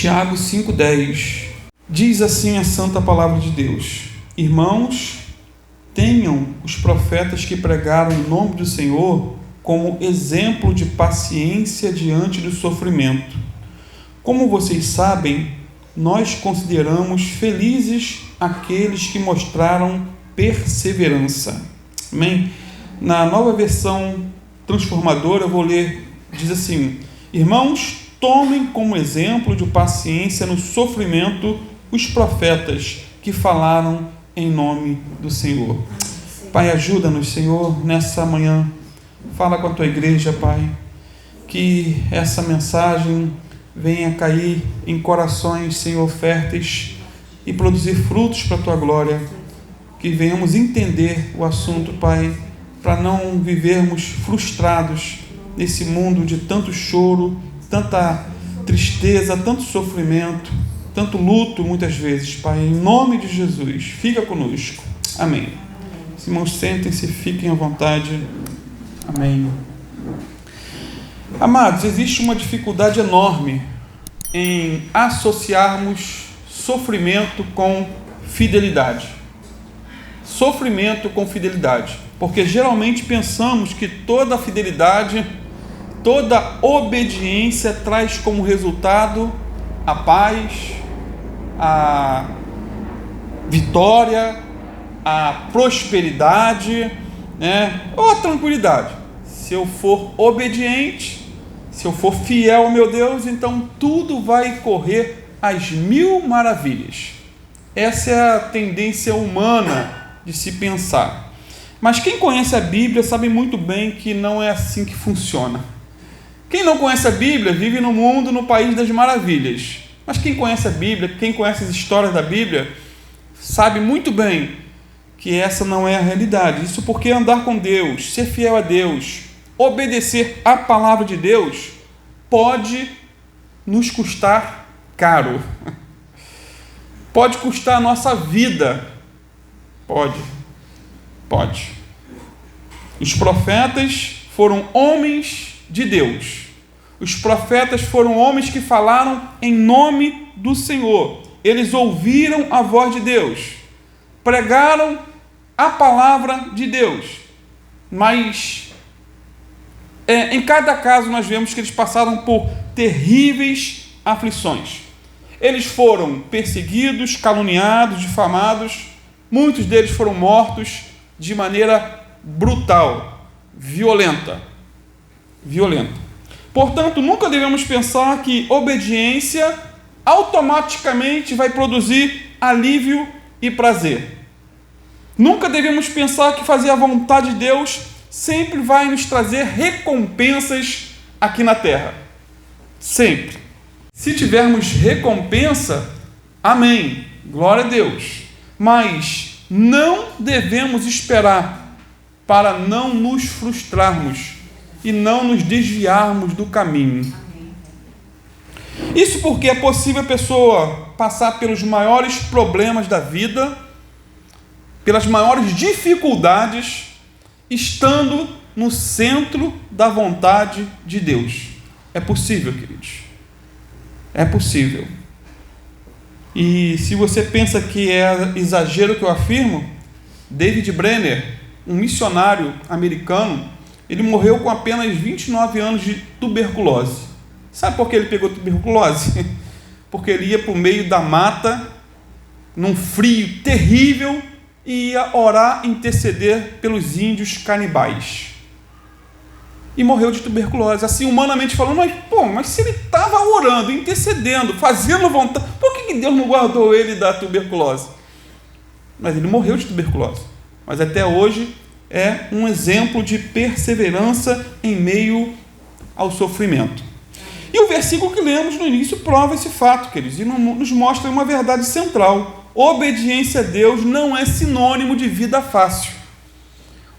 Tiago 5,10 diz assim a santa palavra de Deus: Irmãos, tenham os profetas que pregaram em nome do Senhor como exemplo de paciência diante do sofrimento. Como vocês sabem, nós consideramos felizes aqueles que mostraram perseverança. Amém? Na nova versão transformadora, eu vou ler, diz assim: Irmãos, tomem como exemplo de paciência no sofrimento os profetas que falaram em nome do Senhor. Pai, ajuda-nos, Senhor, nessa manhã. Fala com a tua igreja, Pai, que essa mensagem venha cair em corações, Senhor, férteis e produzir frutos para a tua glória. Que venhamos entender o assunto, Pai, para não vivermos frustrados nesse mundo de tanto choro, tanta tristeza, tanto sofrimento, tanto luto muitas vezes, Pai. Em nome de Jesus, fica conosco. Amém. Os irmãos, sentem-se, fiquem à vontade. Amém. Amados, existe uma dificuldade enorme em associarmos sofrimento com fidelidade. Sofrimento com fidelidade. Porque geralmente pensamos que toda fidelidade, toda obediência traz como resultado a paz, a vitória, a prosperidade, ou a tranquilidade. Se eu for obediente, se eu for fiel ao meu Deus, então tudo vai correr às mil maravilhas. Essa é a tendência humana de se pensar. Mas quem conhece a Bíblia sabe muito bem que não é assim que funciona. Quem não conhece a Bíblia vive no mundo, no país das maravilhas. Mas quem conhece a Bíblia, quem conhece as histórias da Bíblia, sabe muito bem que essa não é a realidade. Isso porque andar com Deus, ser fiel a Deus, obedecer à palavra de Deus, pode nos custar caro. Pode custar a nossa vida. Pode. Os profetas foram homens de Deus. Os profetas foram homens que falaram em nome do Senhor. Eles ouviram a voz de Deus, pregaram a palavra de Deus. Mas em cada caso nós vemos que eles passaram por terríveis aflições. Eles foram perseguidos, caluniados, difamados. Muitos deles foram mortos de maneira brutal, violenta. Portanto, nunca devemos pensar que obediência automaticamente vai produzir alívio e prazer. Nunca devemos pensar que fazer a vontade de Deus sempre vai nos trazer recompensas aqui na terra. Sempre. Se tivermos recompensa, amém, glória a Deus. Mas não devemos esperar para não nos frustrarmos e não nos desviarmos do caminho. Isso porque é possível a pessoa passar pelos maiores problemas da vida, pelas maiores dificuldades, estando no centro da vontade de Deus. É possível, queridos. É possível. E se você pensa que é exagero o que eu afirmo, David Brenner, um missionário americano, ele morreu com apenas 29 anos de tuberculose. Sabe por que ele pegou tuberculose? Porque ele ia para o meio da mata, num frio terrível, e ia orar, interceder pelos índios canibais. E morreu de tuberculose. Assim, humanamente falando, mas se ele estava orando, intercedendo, fazendo vontade, por que Deus não guardou ele da tuberculose? Mas ele morreu de tuberculose. Mas até hoje é um exemplo de perseverança em meio ao sofrimento. E o versículo que lemos no início prova esse fato, queridos, e nos mostra uma verdade central. Obediência a Deus não é sinônimo de vida fácil.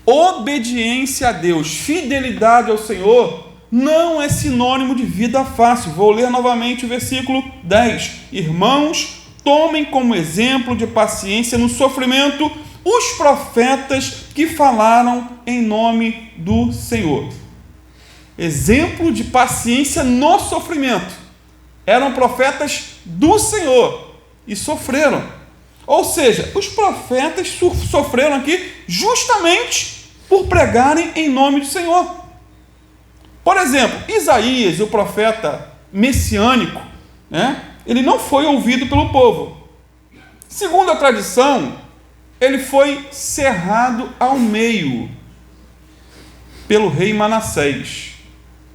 Obediência a Deus, fidelidade ao Senhor, não é sinônimo de vida fácil. Vou ler novamente o versículo 10. Irmãos, tomem como exemplo de paciência no sofrimento os profetas que falaram em nome do Senhor. Exemplo de paciência no sofrimento. eram profetas do Senhor e sofreram. Ou seja, os profetas sofreram aqui justamente por pregarem em nome do Senhor. Por exemplo, Isaías, o profeta messiânico, ele não foi ouvido pelo povo. Segundo a tradição, ele foi cerrado ao meio pelo rei Manassés.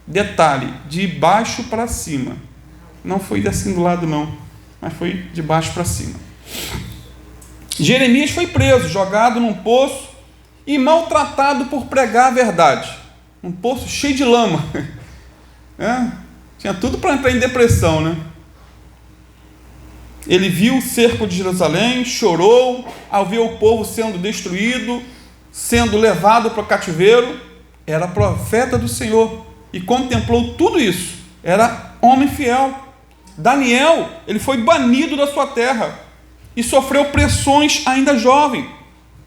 Detalhe, de baixo para cima. Não foi assim do lado não, mas foi de baixo para cima. Jeremias foi preso, jogado num poço e maltratado por pregar a verdade. Um poço cheio de lama. Tinha tudo para entrar em depressão, né? Ele viu o cerco de Jerusalém, chorou ao ver o povo sendo destruído, sendo levado para o cativeiro. Era profeta do Senhor e contemplou tudo isso. Era homem fiel. Daniel, ele foi banido da sua terra e sofreu pressões ainda jovem.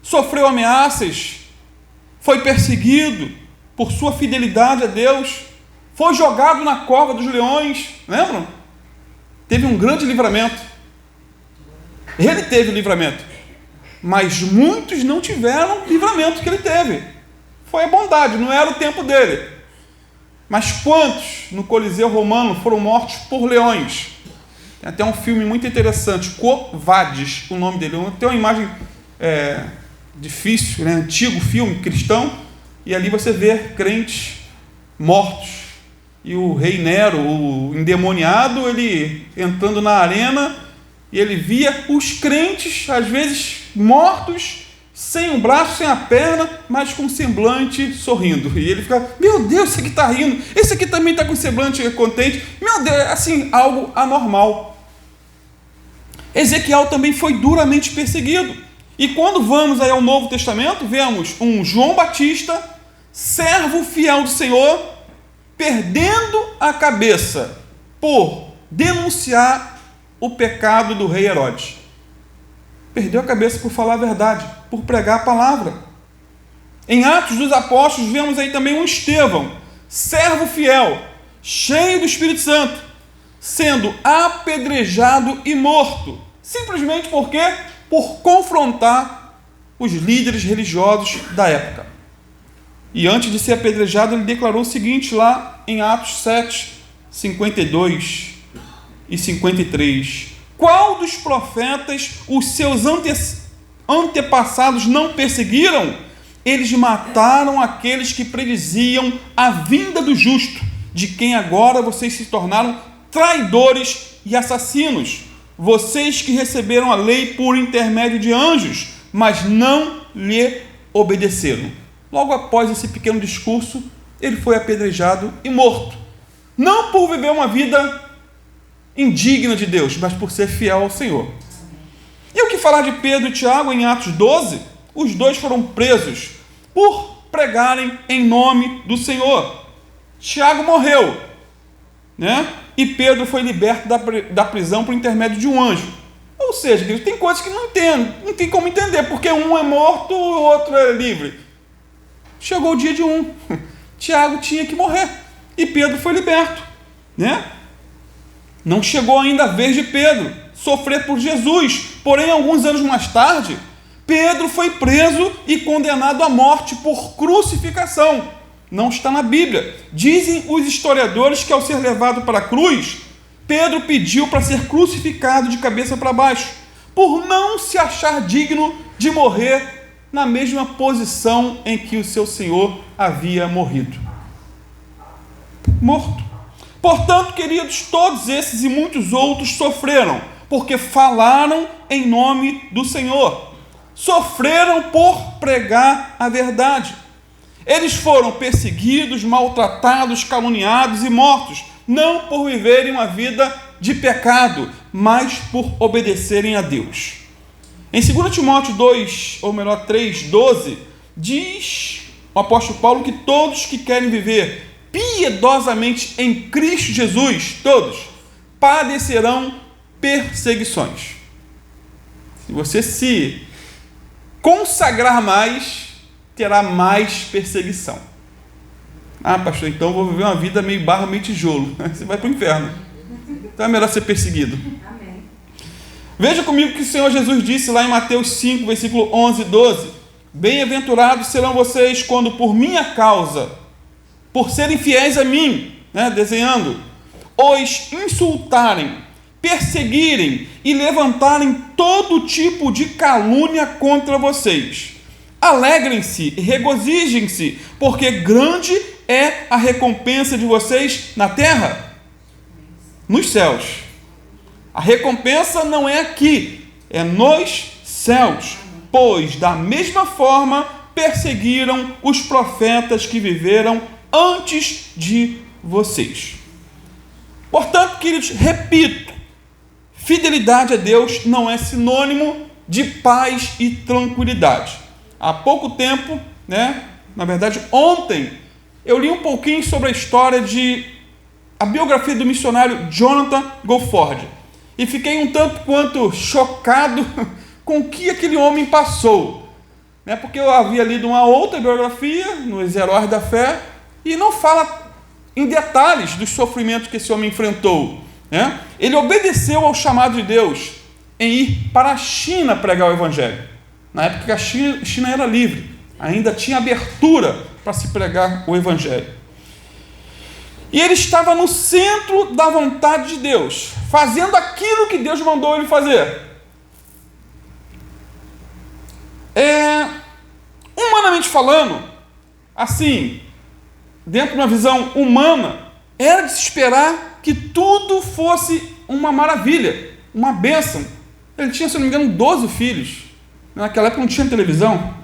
Sofreu ameaças, foi perseguido por sua fidelidade a Deus, foi jogado na cova dos leões. Lembram? Teve um grande livramento. Ele teve o livramento, mas muitos não tiveram o livramento que ele teve. Foi a bondade, não era o tempo dele. Mas quantos no Coliseu Romano foram mortos por leões? Tem até um filme muito interessante, Quo Vadis, o nome dele. Tem uma imagem difícil, antigo filme cristão, e ali você vê crentes mortos. E o rei Nero, o endemoniado, ele entrando na arena, e ele via os crentes, às vezes mortos, sem um braço, sem a perna, mas com semblante sorrindo. E ele fica, meu Deus, esse aqui está rindo, esse aqui também está com semblante contente. Meu Deus, assim, algo anormal. Ezequiel também foi duramente perseguido. E quando vamos aí ao Novo Testamento, vemos um João Batista, servo fiel do Senhor, perdendo a cabeça por denunciar o pecado do rei Herodes. Perdeu a cabeça por falar a verdade, por pregar a palavra. Em Atos dos Apóstolos, vemos aí também um Estevão, servo fiel, cheio do Espírito Santo, sendo apedrejado e morto, simplesmente porque por confrontar os líderes religiosos da época. E antes de ser apedrejado, ele declarou o seguinte lá em Atos 7, 52 e 53. Qual dos profetas os seus antepassados não perseguiram? Eles mataram aqueles que prediziam a vinda do justo, de quem agora vocês se tornaram traidores e assassinos. Vocês que receberam a lei por intermédio de anjos, mas não lhe obedeceram. Logo após esse pequeno discurso, ele foi apedrejado e morto. Não por viver uma vida indigna de Deus, mas por ser fiel ao Senhor. E o que falar de Pedro e Tiago em Atos 12? Os dois foram presos por pregarem em nome do Senhor. Tiago morreu, e Pedro foi liberto da prisão por intermédio de um anjo. Ou seja, tem coisas que não tem como entender, porque um é morto, o outro é livre. Chegou o dia de um. Tiago tinha que morrer e Pedro foi liberto, Não chegou ainda a vez de Pedro sofrer por Jesus, porém, alguns anos mais tarde, Pedro foi preso e condenado à morte por crucificação. Não está na Bíblia. Dizem os historiadores que, ao ser levado para a cruz, Pedro pediu para ser crucificado de cabeça para baixo, por não se achar digno de morrer na mesma posição em que o seu Senhor havia morrido. Morto. Portanto, queridos, todos esses e muitos outros sofreram, porque falaram em nome do Senhor. Sofreram por pregar a verdade. Eles foram perseguidos, maltratados, caluniados e mortos, não por viverem uma vida de pecado, mas por obedecerem a Deus. Em 2 Timóteo 3:12, diz o apóstolo Paulo que todos que querem viver piedosamente em Cristo Jesus, todos, padecerão perseguições. Se você se consagrar mais, terá mais perseguição. Ah, pastor, então eu vou viver uma vida meio barro, meio tijolo. Você vai para o inferno. então é melhor ser perseguido. Amém. Veja comigo o que o Senhor Jesus disse lá em Mateus 5, versículo 11 e 12. Bem-aventurados serão vocês quando por minha causa, por serem fiéis a mim, desenhando, os insultarem, perseguirem e levantarem todo tipo de calúnia contra vocês. Alegrem-se e regozijem-se, porque grande é a recompensa de vocês na terra, nos céus. A recompensa não é aqui, é nos céus, pois da mesma forma perseguiram os profetas que viveram antes de vocês. Portanto, queridos, repito, fidelidade a Deus não é sinônimo de paz e tranquilidade. Há pouco tempo, na verdade ontem, eu li um pouquinho sobre a história a biografia do missionário Jonathan Goforth e fiquei um tanto quanto chocado com o que aquele homem passou, porque eu havia lido uma outra biografia nos Heróis da Fé e não fala em detalhes dos sofrimentos que esse homem enfrentou. Ele obedeceu ao chamado de Deus em ir para a China pregar o Evangelho. Na época que a China era livre, ainda tinha abertura para se pregar o Evangelho. E ele estava no centro da vontade de Deus, fazendo aquilo que Deus mandou ele fazer. Humanamente falando, assim, dentro de uma visão humana, era de se esperar que tudo fosse uma maravilha, uma bênção. Ele tinha, se não me engano, 12 filhos. Naquela época não tinha televisão.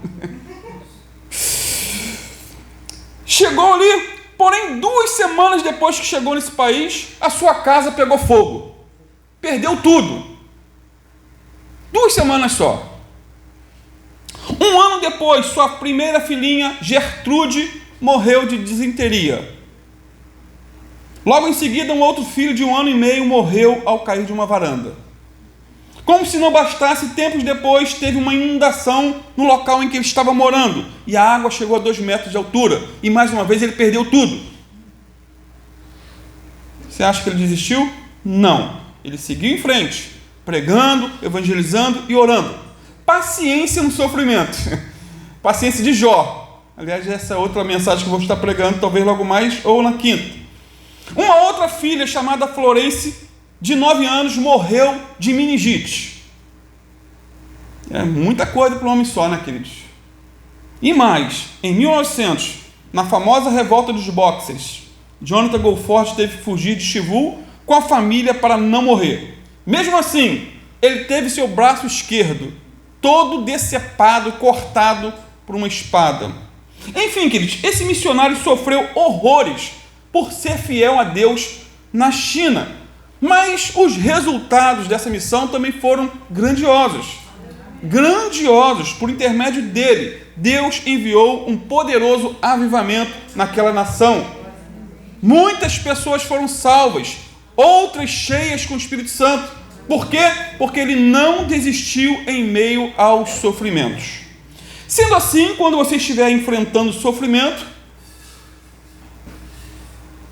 Chegou ali, porém 2 semanas depois que chegou nesse país, a sua casa pegou fogo. Perdeu tudo. 2 semanas só. 1 ano depois, sua primeira filhinha, Gertrude, morreu de disenteria. Logo em seguida, um outro filho de 1 ano e meio morreu ao cair de uma varanda. Como se não bastasse, tempos depois teve uma inundação no local em que ele estava morando e a água chegou a 2 metros de altura e mais uma vez ele perdeu tudo. Você acha que ele desistiu? Não. Ele seguiu em frente, pregando, evangelizando e orando. Paciência no sofrimento. Paciência de Jó. Aliás, essa é outra mensagem que eu vou estar pregando, talvez logo mais ou na quinta. Uma outra filha chamada Florence, de 9 anos, morreu de meningite. É muita coisa para um homem só, queridos? E mais, em 1900, na famosa revolta dos Boxers, Jonathan Goforth teve que fugir de Chivul com a família para não morrer. Mesmo assim, ele teve seu braço esquerdo todo decepado, cortado por uma espada. Enfim, queridos, esse missionário sofreu horrores por ser fiel a Deus na China. Mas os resultados dessa missão também foram grandiosos. Grandiosos. Por intermédio dele, Deus enviou um poderoso avivamento naquela nação. Muitas pessoas foram salvas, outras cheias com o Espírito Santo. Por quê? Porque ele não desistiu em meio aos sofrimentos. Sendo assim, quando você estiver enfrentando sofrimento,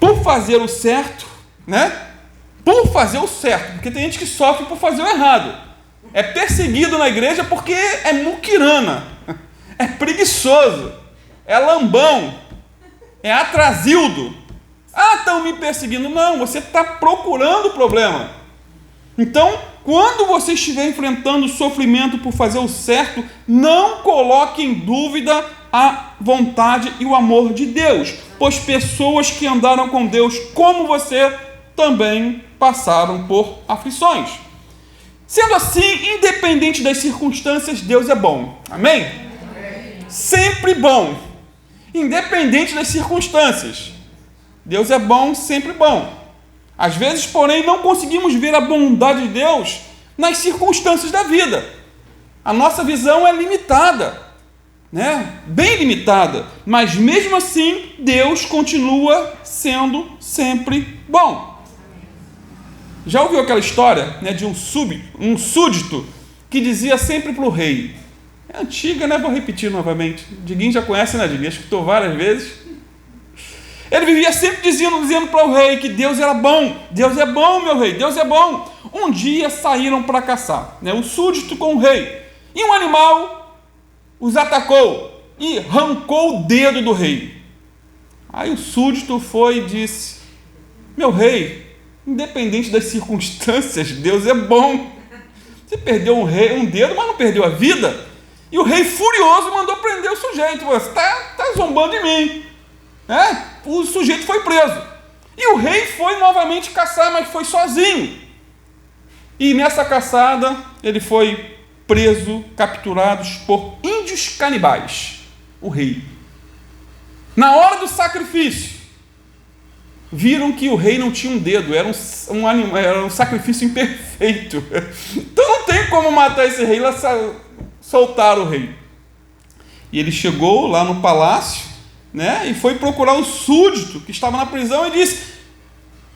por fazer o certo, por fazer o certo, porque tem gente que sofre por fazer o errado. É perseguido na igreja porque é muquirana, é preguiçoso, é lambão, é atrasildo. Estão me perseguindo. Não, você está procurando o problema. Então, quando você estiver enfrentando o sofrimento por fazer o certo, não coloque em dúvida a vontade e o amor de Deus, pois pessoas que andaram com Deus como você também passaram por aflições. Sendo assim, independente das circunstâncias, Deus é bom. Amém? Sempre bom. Independente das circunstâncias. Deus é bom, sempre bom. Às vezes, porém, não conseguimos ver a bondade de Deus nas circunstâncias da vida. A nossa visão é limitada, bem limitada. Mas mesmo assim, Deus continua sendo sempre bom. Já ouviu aquela história de um súdito que dizia sempre para o rei? É antiga, vou repetir novamente. Diguinho já conhece, Diguinho? Escutou várias vezes. Ele vivia sempre dizendo para o rei que Deus era bom. Deus é bom, meu rei, Deus é bom. Um dia saíram para caçar, o súdito com o rei. E um animal os atacou e arrancou o dedo do rei. Aí o súdito foi e disse: meu rei, independente das circunstâncias, Deus é bom. Você perdeu um dedo, mas não perdeu a vida. E o rei, furioso, mandou prender o sujeito. Você está zombando de mim. O sujeito foi preso. E o rei foi novamente caçar, mas foi sozinho. E nessa caçada, ele foi preso, capturado por índios canibais. O rei. Na hora do sacrifício, viram que o rei não tinha um dedo, era um sacrifício imperfeito. Então não tem como matar esse rei, lá soltaram o rei. E ele chegou lá no palácio, e foi procurar o súdito que estava na prisão e disse: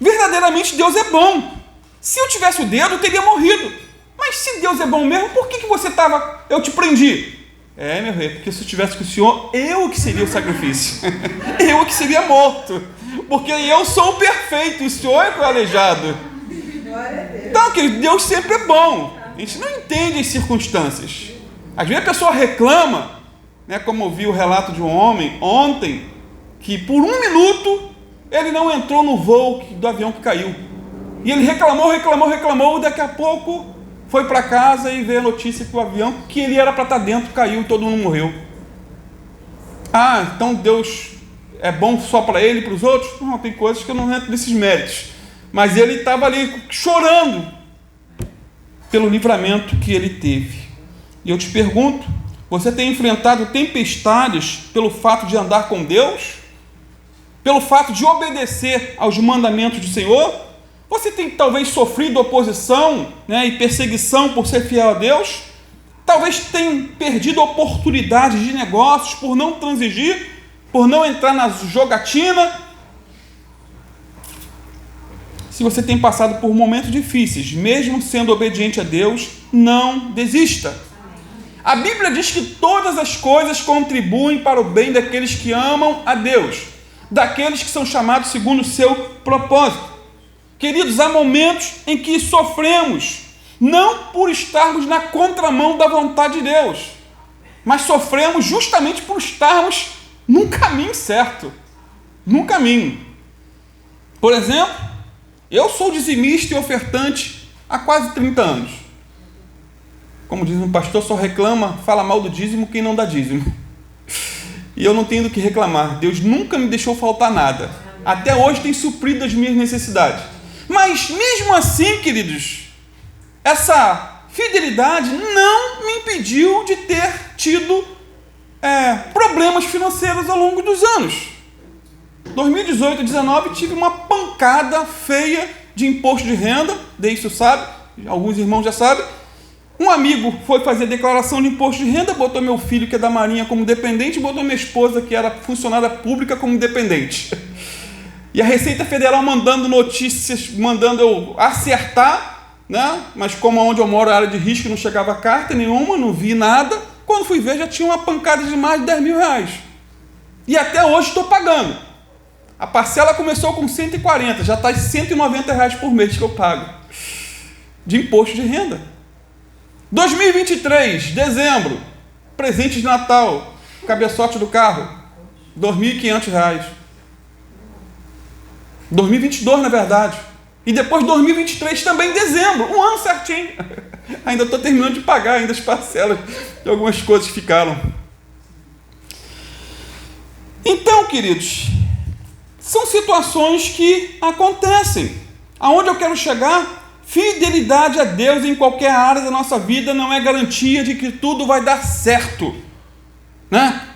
verdadeiramente Deus é bom. Se eu tivesse o dedo, eu teria morrido. Mas se Deus é bom mesmo, por que você estava... Eu te prendi. Meu rei, porque se eu estivesse com o senhor, eu que seria o sacrifício. Eu que seria morto. Porque eu sou o perfeito, o senhor é o aleijado. Então, querido, Deus sempre é bom. A gente não entende as circunstâncias. Às vezes a pessoa reclama, como eu vi o relato de um homem ontem, que por 1 minuto ele não entrou no voo do avião que caiu. E ele reclamou, daqui a pouco foi para casa e veio a notícia que o avião que ele era para estar dentro caiu e todo mundo morreu. Então Deus é bom só para ele e para os outros? Não, tem coisas que eu não entro nesses méritos. Mas ele estava ali chorando pelo livramento que ele teve. E eu te pergunto, você tem enfrentado tempestades pelo fato de andar com Deus? Pelo fato de obedecer aos mandamentos do Senhor? Você tem talvez sofrido oposição e perseguição por ser fiel a Deus? Talvez tenha perdido oportunidades de negócios por não transigir, por não entrar na jogatina. Se você tem passado por momentos difíceis, mesmo sendo obediente a Deus, não desista. A Bíblia diz que todas as coisas contribuem para o bem daqueles que amam a Deus, daqueles que são chamados segundo o seu propósito. Queridos, há momentos em que sofremos, não por estarmos na contramão da vontade de Deus, mas sofremos justamente por estarmos num caminho certo, num caminho. Por exemplo, eu sou dizimista e ofertante há quase 30 anos. Como diz um pastor, só reclama, fala mal do dízimo quem não dá dízimo. E eu não tenho do que reclamar. Deus nunca me deixou faltar nada. Até hoje tem suprido as minhas necessidades. Mas mesmo assim, queridos, essa fidelidade não me impediu de ter tido problemas financeiros ao longo dos anos. 2018 e 2019 tive uma pancada feia de imposto de renda, isso sabe, alguns irmãos já sabem. Um amigo foi fazer declaração de imposto de renda, botou meu filho, que é da Marinha, como dependente, e botou minha esposa, que era funcionária pública, como dependente. E a Receita Federal mandando notícias, mandando eu acertar, mas como onde eu moro é área de risco, não chegava carta nenhuma, não vi nada. Quando fui ver, já tinha uma pancada de mais de 10 mil reais. E até hoje estou pagando. A parcela começou com 140, já está em 190 reais por mês que eu pago de imposto de renda. 2023, dezembro, presente de Natal, cabeçote do carro, R$ 2.500. 2022, na verdade. E depois 2023 também, dezembro, um ano certinho. Ainda estou terminando de pagar ainda as parcelas de algumas coisas que ficaram. Então, queridos, são situações que acontecem. Aonde eu quero chegar? Fidelidade a Deus em qualquer área da nossa vida não é garantia de que tudo vai dar certo,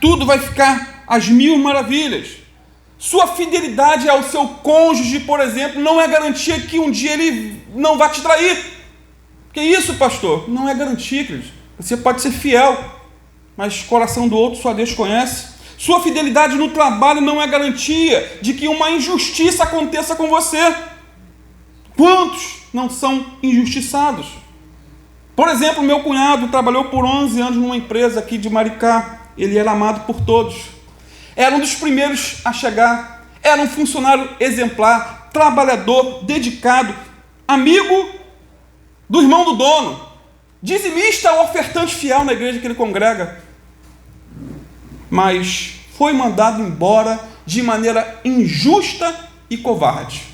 Tudo vai ficar às mil maravilhas. Sua fidelidade ao seu cônjuge, por exemplo, não é garantia que um dia ele não vai te trair. Que isso, pastor? Não é garantia, queridos. Você pode ser fiel, mas o coração do outro só Deus conhece. Sua fidelidade no trabalho não é garantia de que uma injustiça aconteça com você. Quantos não são injustiçados? Por exemplo, meu cunhado trabalhou por 11 anos numa empresa aqui de Maricá. Ele era amado por todos. Era um dos primeiros a chegar. Era um funcionário exemplar, trabalhador, dedicado, amigo do irmão do dono, dizimista, ofertante fiel na igreja que ele congrega. Mas foi mandado embora de maneira injusta e covarde,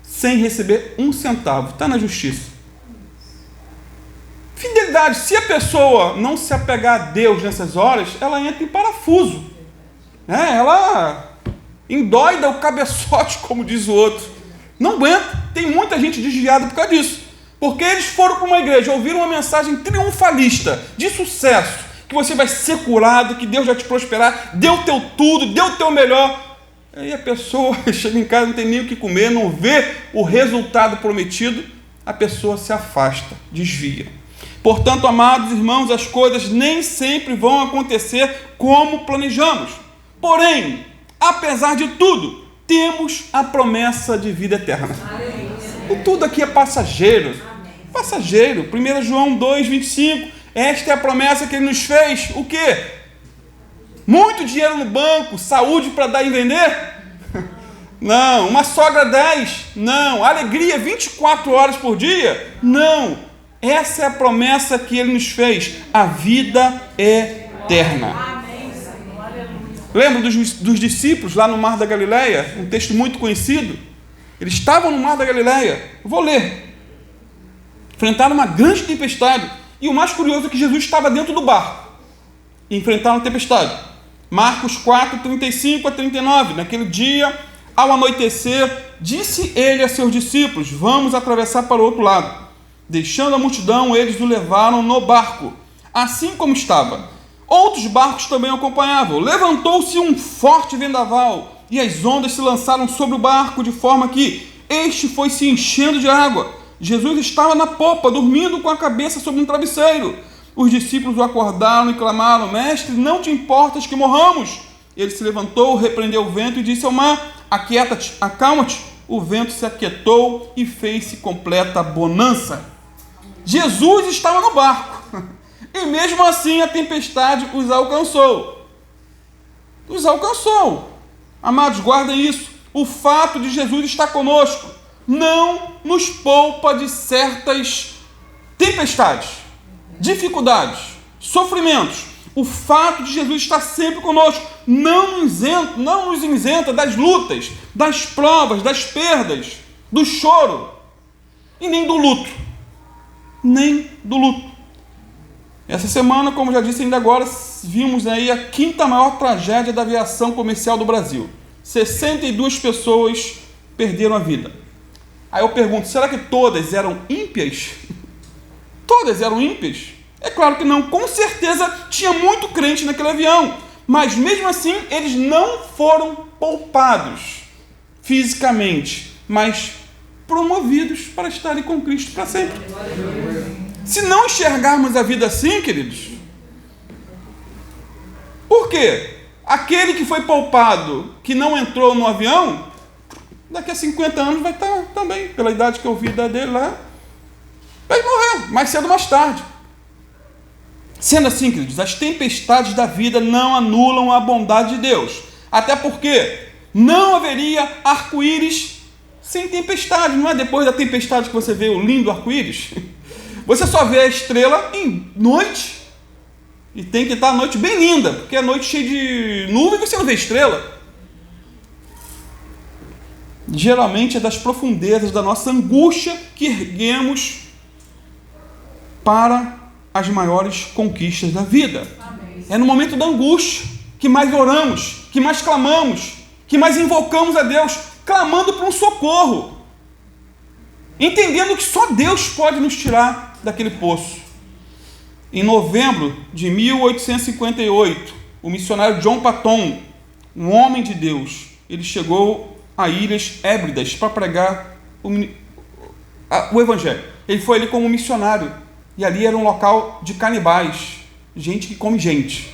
sem receber um centavo. Está na justiça. Fidelidade. Se a pessoa não se apegar a Deus nessas horas, ela entra em parafuso. Ela endoida o cabeçote, como diz o outro. Não aguenta. Tem muita gente desviada por causa disso. Porque eles foram para uma igreja, ouviram uma mensagem triunfalista, de sucesso, que você vai ser curado, que Deus vai te prosperar, deu o teu tudo, deu o teu melhor. Aí a pessoa chega em casa, não tem nem o que comer, não vê o resultado prometido, a pessoa se afasta, desvia. Portanto, amados irmãos, as coisas nem sempre vão acontecer como planejamos. Porém, apesar de tudo, temos a promessa de vida eterna. E tudo aqui é passageiro. Passageiro. 1 João 2,25. Esta é a promessa que ele nos fez. O quê? Muito dinheiro no banco, saúde para dar e vender? Não. Uma sogra 10? Não. Alegria 24 horas por dia? Não. Essa é a promessa que ele nos fez, a vida eterna. Lembra dos discípulos lá no Mar da Galileia? Um texto muito conhecido. Eles estavam no Mar da Galileia. Eu vou ler. Enfrentaram uma grande tempestade. E o mais curioso é que Jesus estava dentro do barco. E enfrentaram a tempestade. Marcos 4, 35 a 39. Naquele dia, ao anoitecer, disse ele a seus discípulos: vamos atravessar para o outro lado. Deixando a multidão, eles o levaram no barco, assim como estava. Outros barcos também o acompanhavam. Levantou-se um forte vendaval, e as ondas se lançaram sobre o barco, de forma que este foi se enchendo de água. Jesus estava na popa, dormindo com a cabeça sobre um travesseiro. Os discípulos o acordaram e clamaram: mestre, não te importas que morramos? Ele se levantou, repreendeu o vento e disse ao mar: aquieta-te, acalma-te. O vento se aquietou e fez-se completa bonança. Jesus estava no barco, e mesmo assim a tempestade os alcançou. Os alcançou. Amados, guardem isso. O fato de Jesus estar conosco não nos poupa de certas tempestades, dificuldades, sofrimentos. O fato de Jesus estar sempre conosco não nos isenta das lutas, das provas, das perdas, do choro e nem do luto. Nem do luto. Essa semana, como já disse ainda agora, vimos aí a 5ª maior tragédia da aviação comercial do Brasil. 62 pessoas perderam a vida. Aí eu pergunto, será que todas eram ímpias? Todas eram ímpias? É claro que não. Com certeza tinha muito crente naquele avião. Mas mesmo assim, eles não foram poupados fisicamente, mas promovidos para estarem com Cristo para sempre. Se não enxergarmos a vida assim, queridos, por quê? Aquele que foi poupado, que não entrou no avião, daqui a 50 anos vai estar também, pela idade que eu vi da dele lá, vai morrer, mais cedo ou mais tarde. Sendo assim, queridos, as tempestades da vida não anulam a bondade de Deus, até porque não haveria arco-íris sem tempestade. Não é depois da tempestade que você vê o lindo arco-íris? Você só vê a estrela em noite, e tem que estar a noite bem linda, porque é noite cheia de nuvem e você não vê estrela. Geralmente é das profundezas da nossa angústia que erguemos para as maiores conquistas da vida. É no momento da angústia que mais oramos, que mais clamamos, que mais invocamos a Deus, clamando por um socorro, entendendo que só Deus pode nos tirar daquele poço. Em novembro de 1858, o missionário John Paton, um homem de Deus, ele chegou a Ilhas Hébridas para pregar o Evangelho. Ele foi ali como missionário, e ali era um local de canibais, gente que come gente.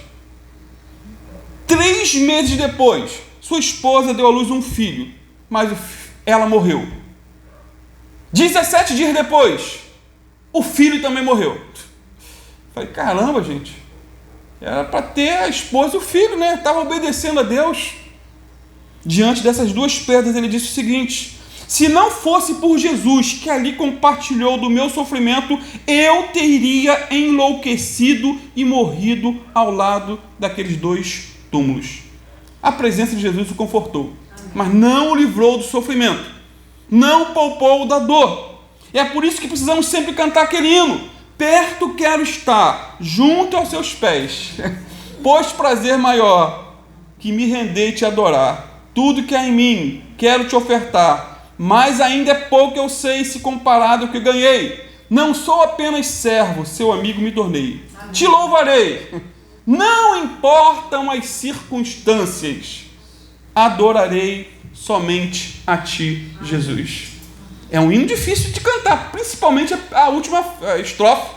3 meses depois, sua esposa deu à luz um filho, mas ela morreu. 17 dias depois, o filho também morreu. Falei, caramba, gente, era para ter a esposa e o filho, né? Estava obedecendo a Deus. diante dessas duas perdas, ele disse o seguinte: se não fosse por Jesus, que ali compartilhou do meu sofrimento, eu teria enlouquecido e morrido ao lado daqueles dois túmulos. A presença de Jesus o confortou, mas não o livrou do sofrimento, não o poupou da dor. É por isso que precisamos sempre cantar aquele hino: perto quero estar, junto aos seus pés, pois prazer maior que me render e te adorar. Tudo que há em mim quero te ofertar, mas ainda é pouco eu sei se comparado ao que ganhei. Não sou apenas servo, seu amigo me tornei. Amém. Te louvarei, não importam as circunstâncias, adorarei somente a ti, Jesus. É um hino difícil de cantar, principalmente a última estrofe.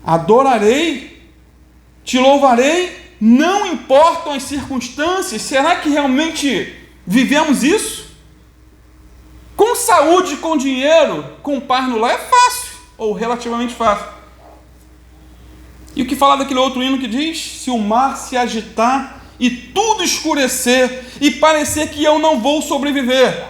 Adorarei, te louvarei, não importam as circunstâncias. Será que realmente vivemos isso? Com saúde, com dinheiro, com par no lar é fácil, ou relativamente fácil. E o que falar daquele outro hino que diz: se o mar se agitar e tudo escurecer e parecer que eu não vou sobreviver,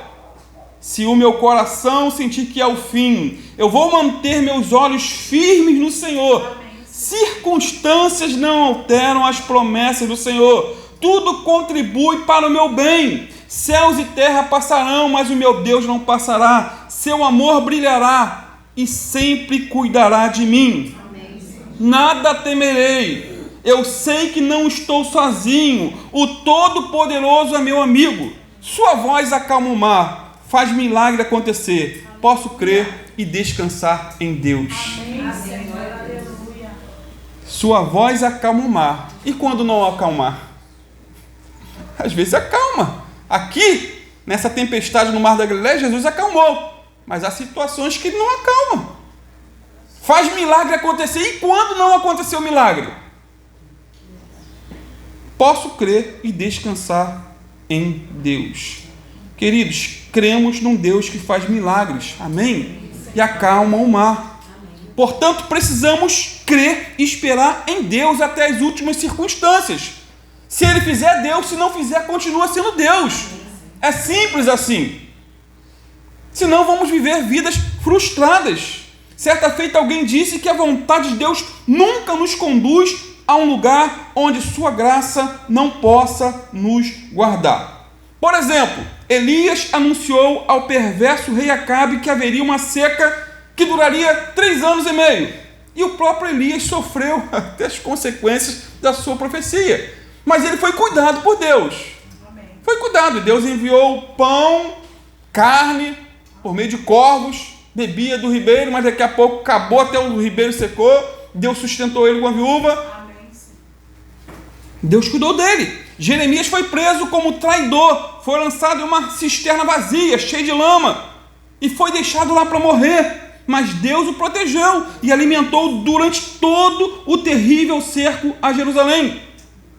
se o meu coração sentir que é o fim, eu vou manter meus olhos firmes no Senhor. Circunstâncias não alteram as promessas do Senhor. Tudo contribui para o meu bem. Céus e terra passarão, mas o meu Deus não passará. Seu amor brilhará e sempre cuidará de mim. Amém. Nada temerei. Eu sei que não estou sozinho. O Todo-Poderoso é meu amigo. Sua voz acalma o mar, faz milagre acontecer. Posso crer e descansar em Deus. Amém. Sua voz acalma o mar. E quando não acalmar? Às vezes acalma. Aqui, nessa tempestade no Mar da Galileia, Jesus acalmou. Mas há situações que ele não acalma. Faz milagre acontecer. E quando não aconteceu o milagre? Posso crer e descansar em Deus. Queridos, cremos num Deus que faz milagres. Amém? E acalma o mar. Portanto, precisamos crer e esperar em Deus até as últimas circunstâncias. Se Ele fizer, Deus; se não fizer, continua sendo Deus. É simples assim. Senão vamos viver vidas frustradas. Certa feita alguém disse que a vontade de Deus nunca nos conduz a um lugar onde sua graça não possa nos guardar. Por exemplo, Elias anunciou ao perverso rei Acabe que haveria uma seca que duraria 3 anos e meio. E o próprio Elias sofreu até as consequências da sua profecia. Mas ele foi cuidado por Deus. Amém. Foi cuidado. Deus enviou pão, carne, por meio de corvos, bebia do ribeiro, mas daqui a pouco acabou, até o ribeiro secou. Deus sustentou ele com a viúva. Amém. Deus cuidou dele. Jeremias foi preso como traidor. Foi lançado em uma cisterna vazia, cheia de lama. E foi deixado lá para morrer. Mas Deus o protegeu e alimentou durante todo o terrível cerco a Jerusalém.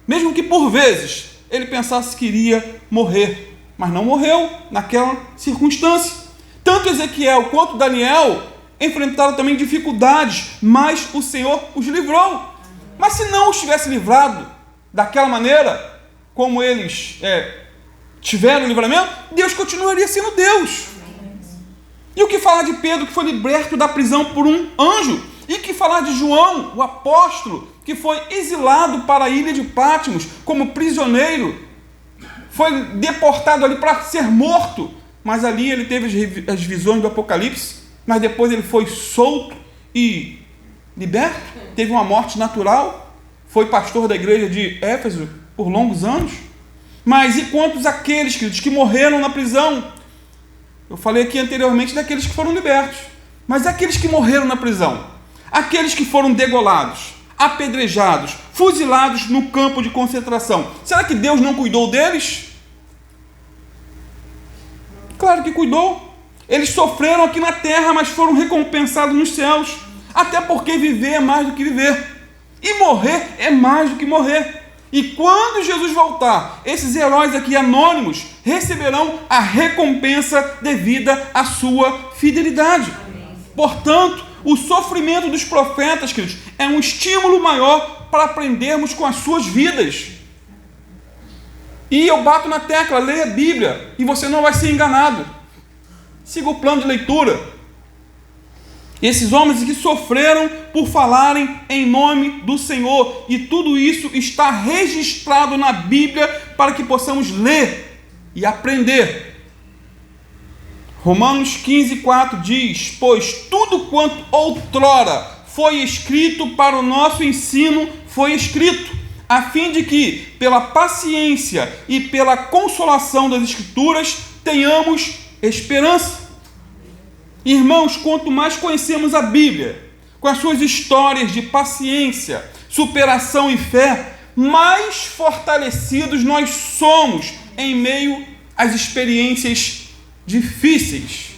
Mesmo que por vezes ele pensasse que iria morrer, mas não morreu naquela circunstância. Tanto Ezequiel quanto Daniel enfrentaram também dificuldades, mas o Senhor os livrou. Mas se não os tivesse livrado daquela maneira, como eles tiveram o livramento, Deus continuaria sendo Deus. E o que falar de Pedro, que foi liberto da prisão por um anjo? E que falar de João, o apóstolo, que foi exilado para a ilha de Patmos como prisioneiro, foi deportado ali para ser morto, mas ali ele teve as visões do Apocalipse, mas depois ele foi solto e liberto, teve uma morte natural, foi pastor da igreja de Éfeso por longos anos. Mas e quantos aqueles, queridos, que morreram na prisão? Eu falei aqui anteriormente daqueles que foram libertos, mas aqueles que morreram na prisão, aqueles que foram degolados, apedrejados, fuzilados no campo de concentração, será que Deus não cuidou deles? Claro que cuidou. Eles sofreram aqui na terra, mas foram recompensados nos céus, até porque viver é mais do que viver, e morrer é mais do que morrer. E quando Jesus voltar, esses heróis aqui anônimos receberão a recompensa devida à sua fidelidade. Amém. Portanto, o sofrimento dos profetas, queridos, é um estímulo maior para aprendermos com as suas vidas. E eu bato na tecla, leia a Bíblia, e você não vai ser enganado. Siga o plano de leitura. Esses homens que sofreram por falarem em nome do Senhor, e tudo isso está registrado na Bíblia para que possamos ler e aprender. Romanos 15:4 diz: pois tudo quanto outrora foi escrito para o nosso ensino foi escrito, a fim de que, pela paciência e pela consolação das Escrituras, tenhamos esperança. Irmãos, quanto mais conhecemos a Bíblia, com as suas histórias de paciência, superação e fé, mais fortalecidos nós somos em meio às experiências difíceis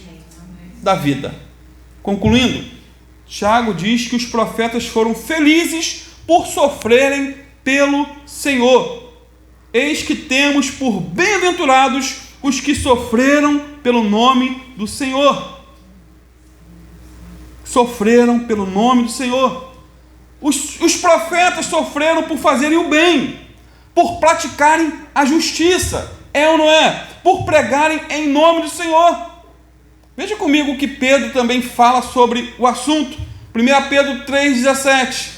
da vida. Concluindo, Tiago diz que os profetas foram felizes por sofrerem pelo Senhor. Eis que temos por bem-aventurados os que sofreram pelo nome do Senhor. Sofreram pelo nome do Senhor. Os profetas sofreram por fazerem o bem, por praticarem a justiça, é ou não é? Por pregarem em nome do Senhor. Veja comigo o que Pedro também fala sobre o assunto. 1 Pedro 3,17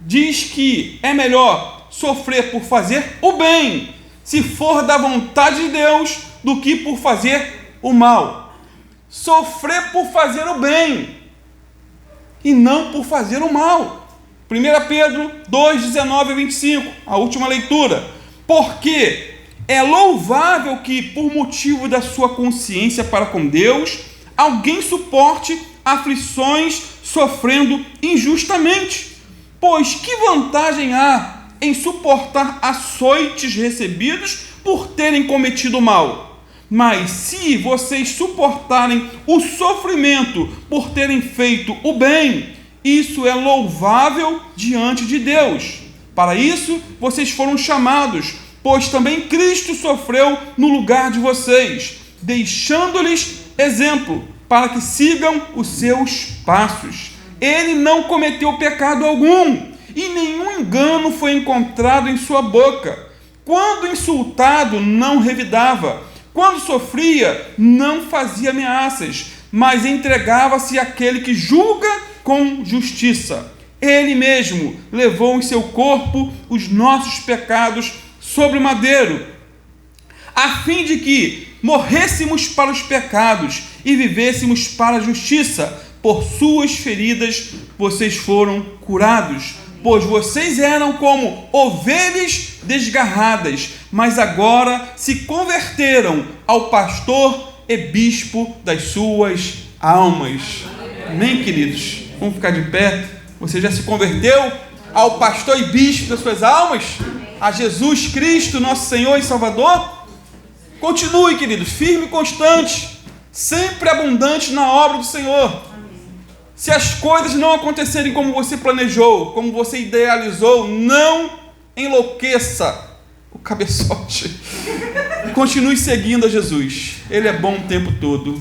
diz que é melhor sofrer por fazer o bem, se for da vontade de Deus, do que por fazer o mal. Sofrer por fazer o bem e não por fazer o mal. 1 Pedro 2,19-25, a última leitura. Porque é louvável que, por motivo da sua consciência para com Deus, alguém suporte aflições sofrendo injustamente. Pois que vantagem há em suportar açoites recebidos por terem cometido mal? Mas se vocês suportarem o sofrimento por terem feito o bem, isso é louvável diante de Deus. Para isso vocês foram chamados, pois também Cristo sofreu no lugar de vocês, deixando-lhes exemplo, para que sigam os seus passos. Ele não cometeu pecado algum, e nenhum engano foi encontrado em sua boca. Quando insultado, não revidava. Quando sofria, não fazia ameaças, mas entregava-se àquele que julga com justiça. Ele mesmo levou em seu corpo os nossos pecados sobre o madeiro, a fim de que morrêssemos para os pecados e vivêssemos para a justiça. Por suas feridas vocês foram curados, pois vocês eram como ovelhas desgarradas, mas agora se converteram ao pastor e bispo das suas almas. Amém, queridos? Vamos ficar de pé. Você já se converteu ao pastor e bispo das suas almas? A Jesus Cristo, nosso Senhor e Salvador? Continue, querido, firme e constante, sempre abundante na obra do Senhor. Se as coisas não acontecerem como você planejou, como você idealizou, não enlouqueça o cabeçote. Continue seguindo a Jesus. Ele é bom o tempo todo.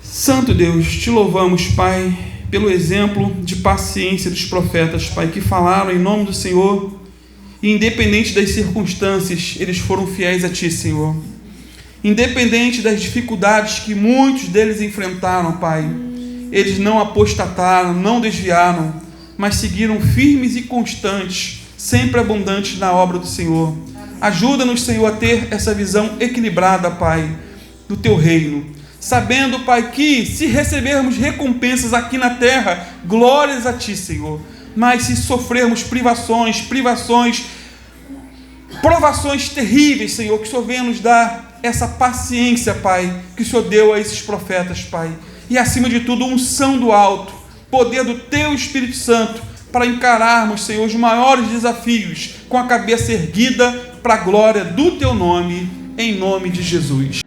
Santo Deus, te louvamos, Pai, pelo exemplo de paciência dos profetas, Pai, que falaram em nome do Senhor, e independente das circunstâncias, eles foram fiéis a Ti, Senhor. Independente das dificuldades que muitos deles enfrentaram, Pai, eles não apostataram, não desviaram, mas seguiram firmes e constantes, sempre abundantes na obra do Senhor. Ajuda-nos, Senhor, a ter essa visão equilibrada, Pai, do Teu reino, sabendo, Pai, que se recebermos recompensas aqui na terra, glórias a Ti, Senhor, mas se sofrermos provações terríveis, Senhor, que o Senhor venha nos dar essa paciência, Pai, que o Senhor deu a esses profetas, Pai, e acima de tudo, unção do alto, poder do Teu Espírito Santo, para encararmos, Senhor, os maiores desafios com a cabeça erguida para a glória do Teu nome, em nome de Jesus.